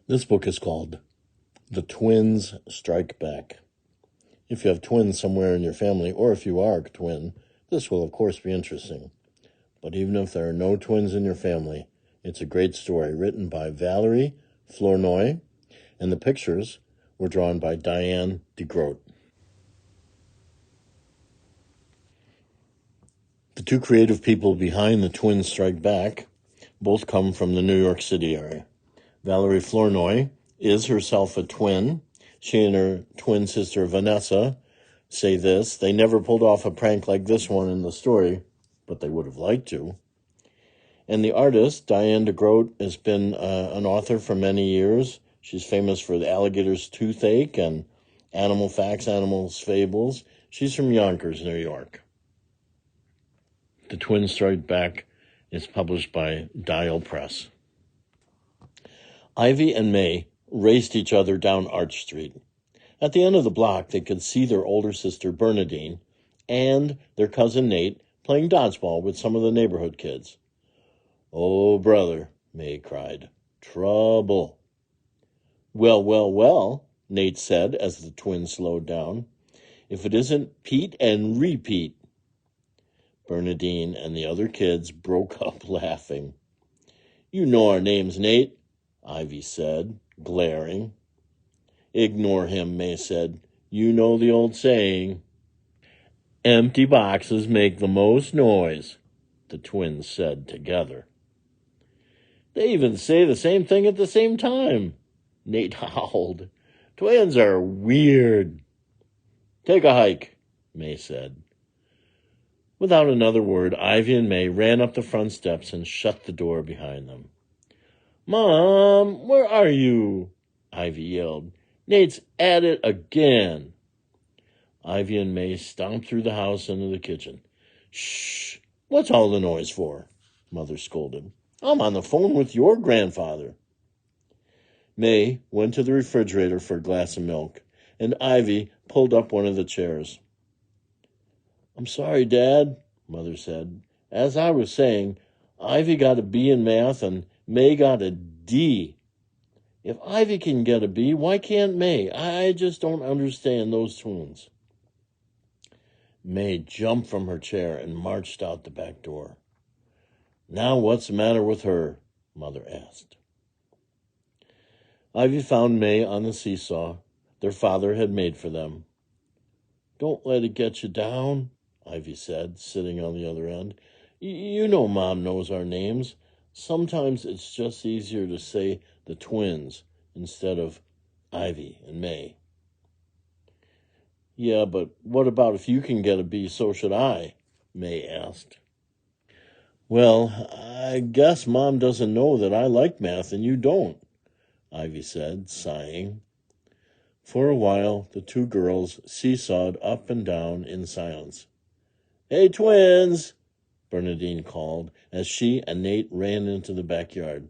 This book is called The Twins Strike Back. If you have twins somewhere in your family, or if you are a twin, this will of course be interesting. But even if there are no twins in your family, it's a great story written by Valerie Flournoy, and the pictures were drawn by Diane DeGroat. The two creative people behind The Twins Strike Back both come from the New York City area. Valerie Flournoy is herself a twin. She and her twin sister Vanessa say this: they never pulled off a prank like this one in the story, but they would have liked to. And the artist, Diane DeGroat, has been an author for many years. She's famous for The Alligator's Toothache and Animal Facts, Animals Fables. She's from Yonkers, New York. The Twins Strike Back is published by Dial Press. Ivy and May raced each other down Arch Street. At the end of the block, they could see their older sister Bernadine and their cousin Nate playing dodgeball with some of the neighborhood kids. "Oh, brother," May cried. "Trouble." Well, Nate said as the twins slowed down. "If it isn't Pete and repeat." Bernadine and the other kids broke up laughing. "You know our names, Nate," Ivy said, glaring. "Ignore him," May said. "You know the old saying." "Empty boxes make the most noise," the twins said together. "They even say the same thing at the same time," Nate howled. "Twins are weird." "Take a hike," May said. Without another word, Ivy and May ran up the front steps and shut the door behind them. "Mom, where are you?" Ivy yelled. "Nate's at it again." Ivy and May stomped through the house into the kitchen. "Shh! What's all the noise for?" Mother scolded. "I'm on the phone with your grandfather." May went to the refrigerator for a glass of milk, and Ivy pulled up one of the chairs. "I'm sorry, Dad," Mother said. "As I was saying, Ivy got a B in math and May got a D. If Ivy can get a B, why can't May? I just don't understand those twins." May jumped from her chair and marched out the back door. "Now what's the matter with her?" Mother asked. Ivy found May on the seesaw their father had made for them. "Don't let it get you down," Ivy said, sitting on the other end. You know Mom knows our names. Sometimes it's just easier to say the twins instead of Ivy and May." "Yeah, but what about if you can get a B, so should I?" May asked. "Well, I guess Mom doesn't know that I like math and you don't," Ivy said, sighing. For a while, the two girls seesawed up and down in silence. "Hey, twins!" Bernadine called as she and Nate ran into the backyard.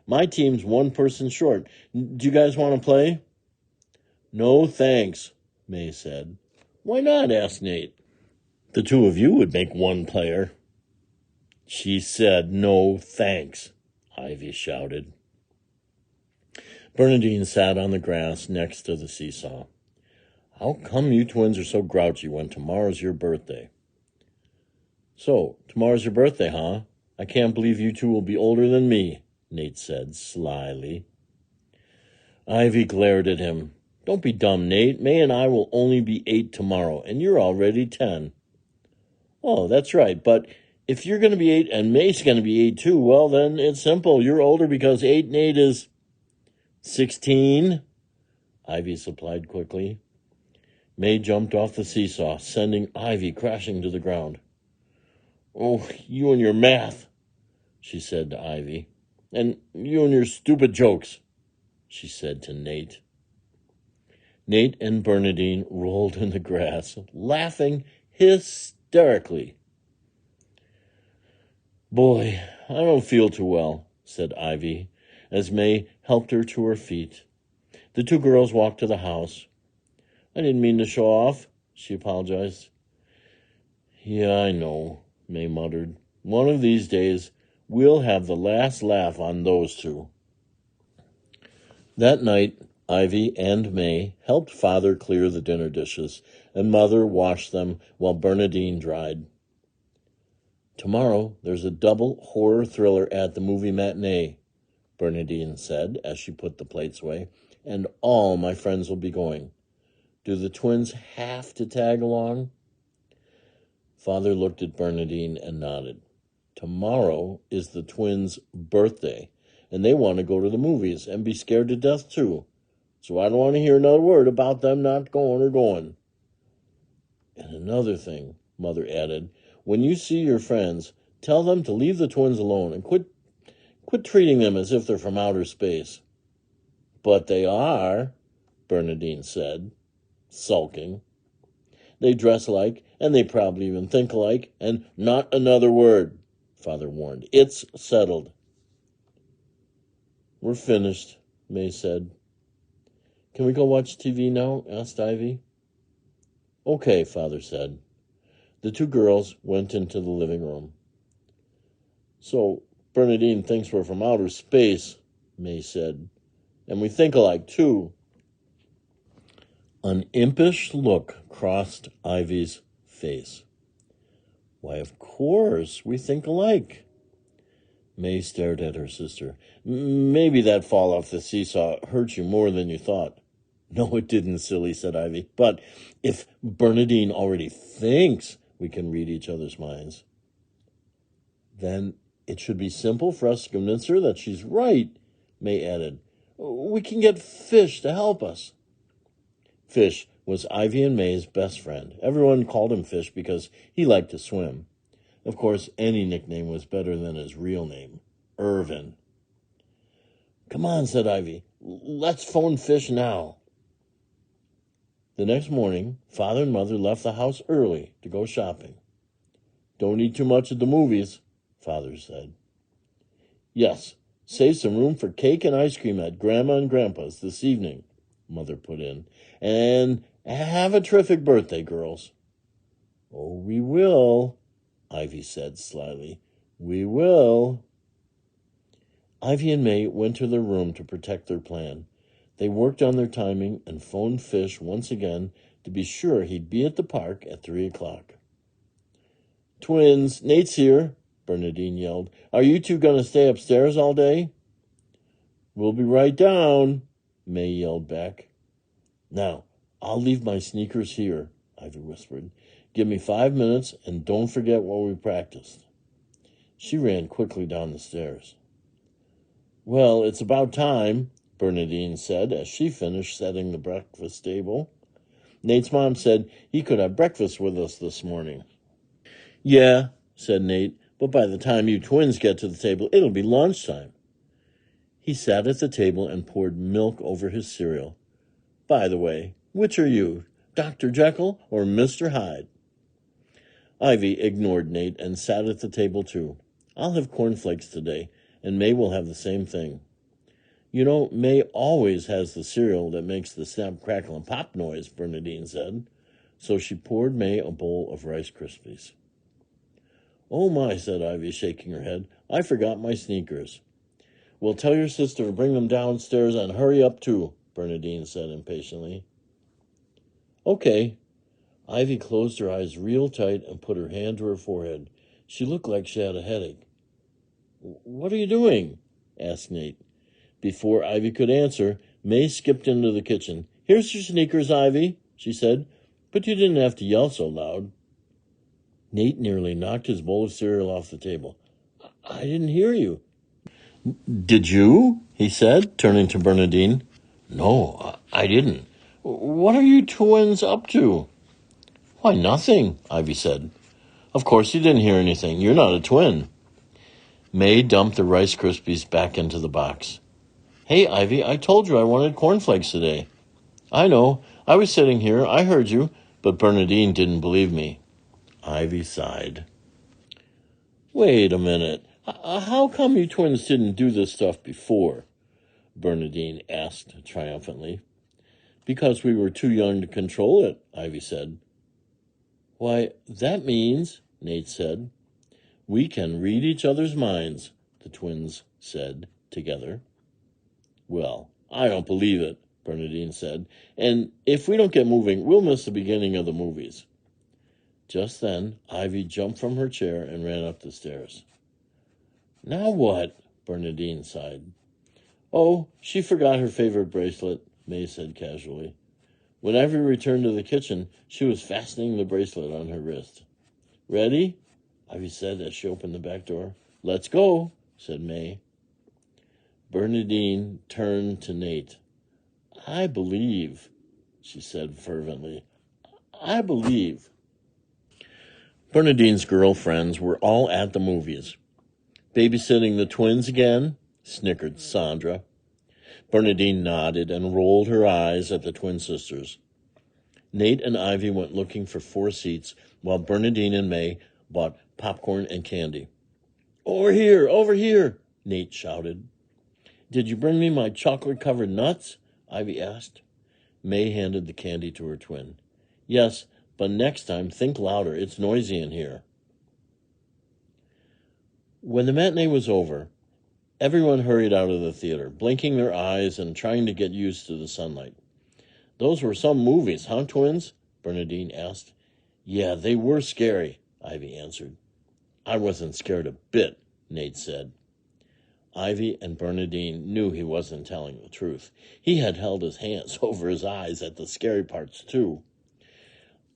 "My team's one person short. Do you guys want to play?" "No, thanks," May said. "Why not?" asked Nate. "The two of you would make one player." "She said no, thanks," Ivy shouted. Bernadine sat on the grass next to the seesaw. "How come you twins are so grouchy when tomorrow's your birthday?" "So, tomorrow's your birthday, huh? I can't believe you two will be older than me," Nate said slyly. Ivy glared at him. "Don't be dumb, Nate. May and I will only be 8 tomorrow, and you're already 10. "Oh, that's right, but if you're going to be 8 and May's going to be 8 too, well, then it's simple. You're older because 8 and 8 is 16, Ivy supplied quickly. May jumped off the seesaw, sending Ivy crashing to the ground. "Oh, you and your math," she said to Ivy. "And you and your stupid jokes," she said to Nate. Nate and Bernadine rolled in the grass, laughing hysterically. "Boy, I don't feel too well," said Ivy, as May helped her to her feet. The two girls walked to the house. "I didn't mean to show off," she apologized. "Yeah, I know," May muttered. "One of these days, we'll have the last laugh on those two." That night, Ivy and May helped Father clear the dinner dishes, and Mother washed them while Bernadine dried. "Tomorrow there's a double horror thriller at the movie matinee," Bernadine said as she put the plates away, "and all my friends will be going. Do the twins have to tag along?" Father looked at Bernadine and nodded. "Tomorrow is the twins' birthday, and they want to go to the movies and be scared to death, too. So I don't want to hear another word about them not going or going. And another thing," Mother added, "when you see your friends, tell them to leave the twins alone and quit treating them as if they're from outer space." "But they are," Bernadine said, sulking. "They dress alike, and they probably even think alike, and not another word," Father warned. "It's settled." "We're finished," May said. "Can we go watch TV now?" asked Ivy. "Okay," Father said. The two girls went into the living room. "So Bernadine thinks we're from outer space," May said. "And we think alike, too." An impish look crossed Ivy's face. "Why, of course, we think alike." May stared at her sister. "Maybe that fall off the seesaw hurt you more than you thought." "No, it didn't, silly," said Ivy. "But if Bernadine already thinks we can read each other's minds, then it should be simple for us to convince her that she's right," May added. "We can get Fish to help us." Fish was Ivy and May's best friend. Everyone called him Fish because he liked to swim. Of course, any nickname was better than his real name, Irvin. "Come on," said Ivy. "Let's phone Fish now." The next morning, Father and Mother left the house early to go shopping. "Don't eat too much at the movies," Father said. "Yes, save some room for cake and ice cream at Grandma and Grandpa's this evening," Mother put in. "And have a terrific birthday, girls." "Oh, we will," Ivy said slyly. "We will." Ivy and May went to their room to protect their plan. They worked on their timing and phoned Fish once again to be sure he'd be at the park at 3 o'clock. "Twins, Nate's here," Bernadine yelled. "Are you two going to stay upstairs all day?" "We'll be right down," May yelled back. "Now, I'll leave my sneakers here," Ivy whispered. "Give me 5 minutes and don't forget what we practiced." She ran quickly down the stairs. "Well, it's about time," Bernadine said as she finished setting the breakfast table. "Nate's mom said he could have breakfast with us this morning." "Yeah," said Nate, "but by the time you twins get to the table, it'll be lunchtime." He sat at the table and poured milk over his cereal. "By the way, which are you, Dr. Jekyll or Mr. Hyde?" Ivy ignored Nate and sat at the table too. "I'll have cornflakes today, and May will have the same thing." "You know, May always has the cereal that makes the snap, crackle, and pop noise," Bernadine said. So she poured May a bowl of Rice Krispies. "Oh my," said Ivy, shaking her head. "I forgot my sneakers." "Well, tell your sister to bring them downstairs and hurry up too," Bernadine said impatiently. "Okay." Ivy closed her eyes real tight and put her hand to her forehead. She looked like she had a headache. "What are you doing?" asked Nate. Before Ivy could answer, May skipped into the kitchen. "Here's your sneakers, Ivy," she said. "But you didn't have to yell so loud." Nate nearly knocked his bowl of cereal off the table. "I didn't hear you." "Did you?" he said, turning to Bernadine. "No, I didn't. What are you twins up to?" "Why, nothing," Ivy said. "Of course you didn't hear anything. You're not a twin." May dumped the Rice Krispies back into the box. "Hey, Ivy, I told you I wanted cornflakes today." "I know. I was sitting here. I heard you." But Bernadine didn't believe me. Ivy sighed. "Wait a minute. How come you twins didn't do this stuff before?" Bernadine asked triumphantly. "Because we were too young to control it," Ivy said. "Why, that means," Nate said. "We can read each other's minds," the twins said together. "Well, I don't believe it, Bernadine said. And if we don't get moving, we'll miss the beginning of the movies. Just then, Ivy jumped from her chair and ran up the stairs. Now what? Bernadine sighed. Oh, she forgot her favorite bracelet, May said casually. When Ivy returned to the kitchen, she was fastening the bracelet on her wrist. Ready? Ivy said as she opened the back door. Let's go, said May. Bernadine turned to Nate. I believe, she said fervently. I believe. Bernadine's girlfriends were all at the movies. Babysitting the twins again? Snickered Sandra. Bernadine nodded and rolled her eyes at the twin sisters. Nate and Ivy went looking for 4 seats, while Bernadine and May bought popcorn and candy. Over here, Nate shouted. Did you bring me my chocolate-covered nuts? Ivy asked. May handed the candy to her twin. Yes, but next time think louder. It's noisy in here. When the matinee was over, everyone hurried out of the theater, blinking their eyes and trying to get used to the sunlight. Those were some movies, huh, twins? Bernadine asked. Yeah, they were scary, Ivy answered. I wasn't scared a bit, Nate said. Ivy and Bernadine knew he wasn't telling the truth. He had held his hands over his eyes at the scary parts, too.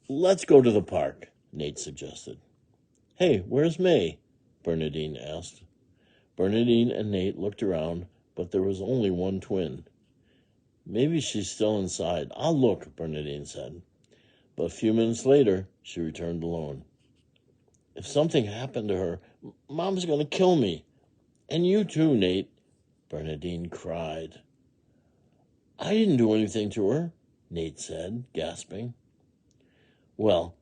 Let's go to the park, Nate suggested. Hey, where's May? Bernadine asked. Bernadine and Nate looked around, but there was only one twin. Maybe she's still inside. I'll look, Bernadine said. But a few minutes later, she returned alone. If something happened to her, Mom's going to kill me. And you too, Nate, Bernadine cried. I didn't do anything to her, Nate said, gasping. Well,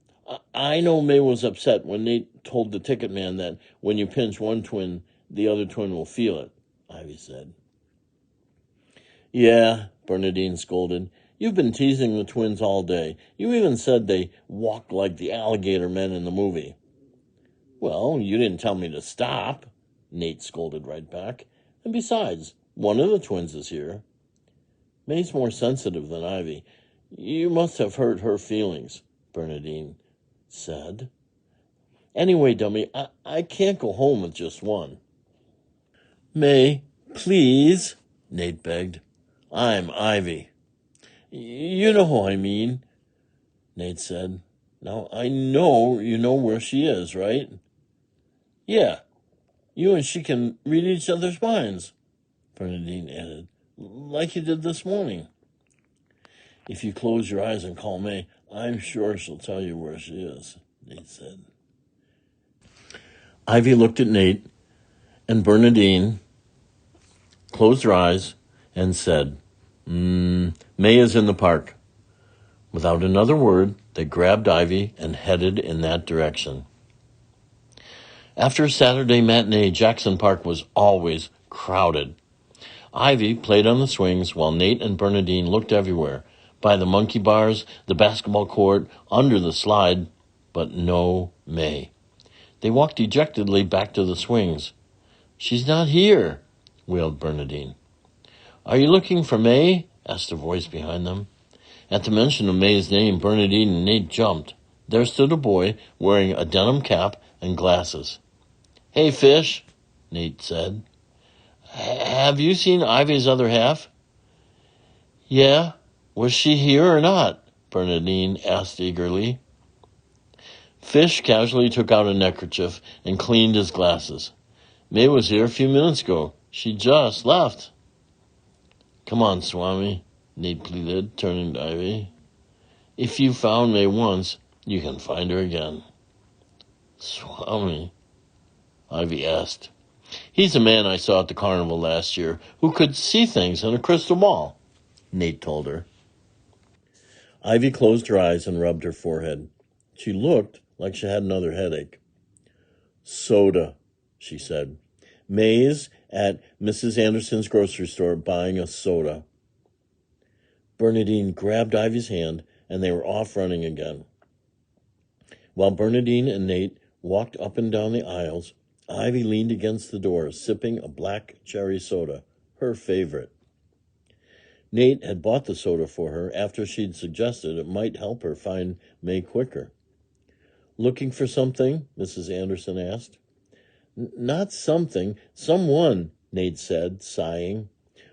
I know May was upset when Nate told the ticket man that when you pinch one twin, the other twin will feel it, Ivy said. Yeah, Bernadine scolded. You've been teasing the twins all day. You even said they walked like the alligator men in the movie. Well, you didn't tell me to stop, Nate scolded right back. And besides, one of the twins is here. May's more sensitive than Ivy. You must have hurt her feelings, Bernadine said. Anyway, dummy, I can't go home with just one. May, please, Nate begged. I'm Ivy. You know who I mean, Nate said. Now, I know you know where she is, right? Yeah, you and she can read each other's minds, Bernadine added, like you did this morning. If you close your eyes and call May, I'm sure she'll tell you where she is, Nate said. Ivy looked at Nate, and Bernadine closed her eyes and said, May is in the park. Without another word, they grabbed Ivy and headed in that direction. After a Saturday matinee, Jackson Park was always crowded. Ivy played on the swings while Nate and Bernadine looked everywhere, by the monkey bars, the basketball court, under the slide, but no May. They walked dejectedly back to the swings. She's not here, wailed Bernadine. Are you looking for May? Asked a voice behind them. At the mention of May's name, Bernadine and Nate jumped. There stood a boy wearing a denim cap and glasses. Hey, Fish, Nate said. Have you seen Ivy's other half? Yeah. Was she here or not? Bernadine asked eagerly. Fish casually took out a neckerchief and cleaned his glasses. May was here a few minutes ago. She just left. Come on, Swami, Nate pleaded, turning to Ivy. If you found May once, you can find her again. Swami? Ivy asked. He's a man I saw at the carnival last year who could see things in a crystal ball, Nate told her. Ivy closed her eyes and rubbed her forehead. She looked like she had another headache. Soda, she said. May's at Mrs. Anderson's grocery store buying a soda. Bernadine grabbed Ivy's hand, and they were off running again. While Bernadine and Nate walked up and down the aisles, Ivy leaned against the door, sipping a black cherry soda, her favorite. Nate had bought the soda for her after she'd suggested it might help her find May quicker. "Looking for something?" Mrs. Anderson asked. "Not something, someone," Nate said, sighing.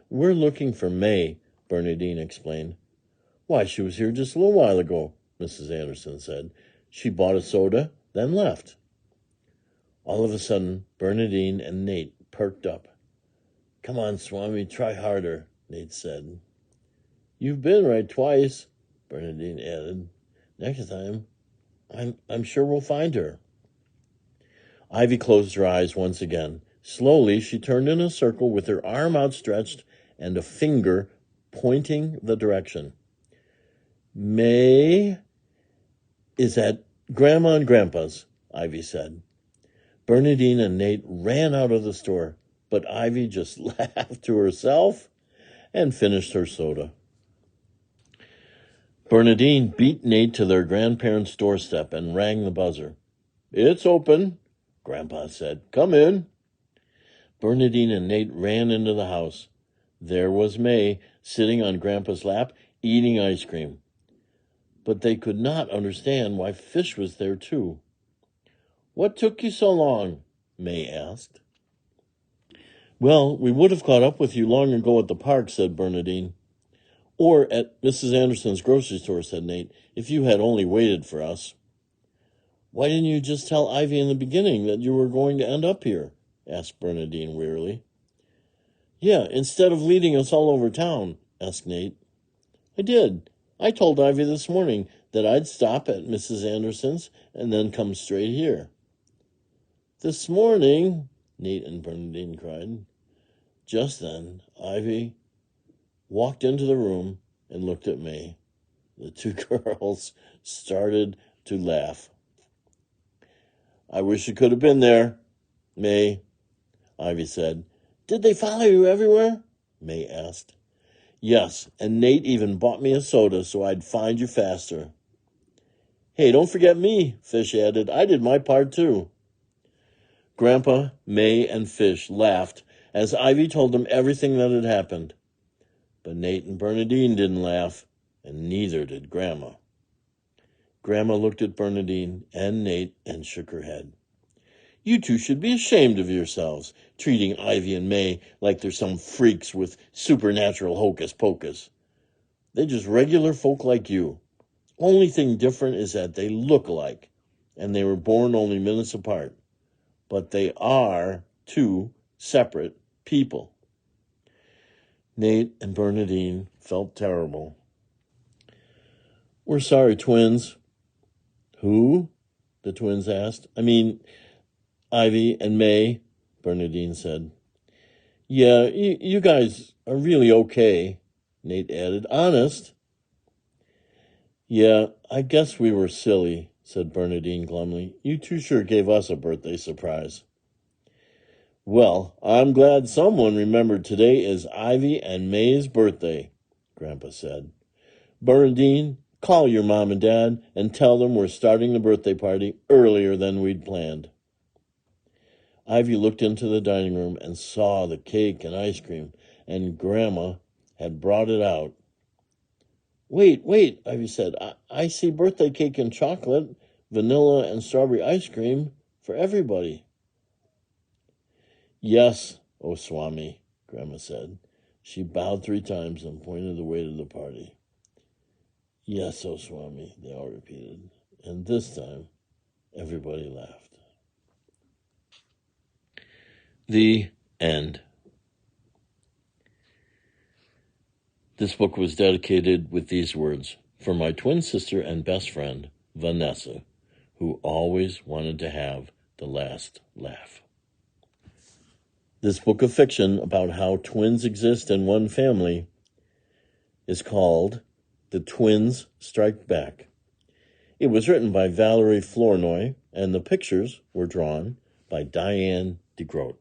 "We're looking for May," Bernadine explained. "Why, she was here just a little while ago," Mrs. Anderson said. "She bought a soda, then left." All of a sudden, Bernadine and Nate perked up. "Come on, Swami, try harder," Nate said. "You've been right twice," Bernadine added. "Next time, I'm sure we'll find her." Ivy closed her eyes once again. Slowly, she turned in a circle with her arm outstretched and a finger pointing the direction. "May is at Grandma and Grandpa's," Ivy said. Bernadine and Nate ran out of the store, but Ivy just laughed to herself and finished her soda. Bernadine beat Nate to their grandparents' doorstep and rang the buzzer. "It's open," Grandpa said. "Come in." Bernadine and Nate ran into the house. There was May, sitting on Grandpa's lap, eating ice cream. But they could not understand why Fish was there, too. "What took you so long?" May asked. "Well, we would have caught up with you long ago at the park," said Bernadine. "Or at Mrs. Anderson's grocery store," said Nate, "if you had only waited for us." "Why didn't you just tell Ivy in the beginning that you were going to end up here?" asked Bernadine wearily. "Yeah, instead of leading us all over town," asked Nate. "I did. I told Ivy this morning that I'd stop at Mrs. Anderson's and then come straight here." "This morning?" Nate and Bernadine cried. Just then, Ivy walked into the room and looked at May. The two girls started to laugh. "I wish you could have been there, May," Ivy said. "Did they follow you everywhere?" May asked. "Yes, and Nate even bought me a soda so I'd find you faster." "Hey, don't forget me," Fish added. "I did my part too." Grandpa, May, and Fish laughed as Ivy told them everything that had happened. But Nate and Bernadine didn't laugh, and neither did Grandma. Grandma looked at Bernadine and Nate and shook her head. "You two should be ashamed of yourselves, treating Ivy and May like they're some freaks with supernatural hocus pocus. They're just regular folk like you. Only thing different is that they look alike, and they were born only minutes apart. But they are two separate people." Nate and Bernadine felt terrible. "We're sorry, twins." "Who?" the twins asked. "I mean, Ivy and May," Bernadine said. "Yeah, you guys are really okay," Nate added. "Honest." "Yeah, I guess we were silly," said Bernadine glumly. "You two sure gave us a birthday surprise." "Well, I'm glad someone remembered today is Ivy and May's birthday," Grandpa said. "Bernadine, call your mom and dad and tell them we're starting the birthday party earlier than we'd planned." Ivy looked into the dining room and saw the cake and ice cream, and Grandma had brought it out. Wait, Ivy said. I see birthday cake and chocolate, vanilla and strawberry ice cream for everybody." "Yes, oh Swami," Grandma said. She bowed 3 times and pointed the way to the party. "Yes, oh Swami," they all repeated. And this time, everybody laughed. The end. This book was dedicated with these words: "For my twin sister and best friend, Vanessa, who always wanted to have the last laugh." This book of fiction about how twins exist in one family is called The Twins Strike Back. It was written by Valerie Flournoy, and the pictures were drawn by Diane DeGroat.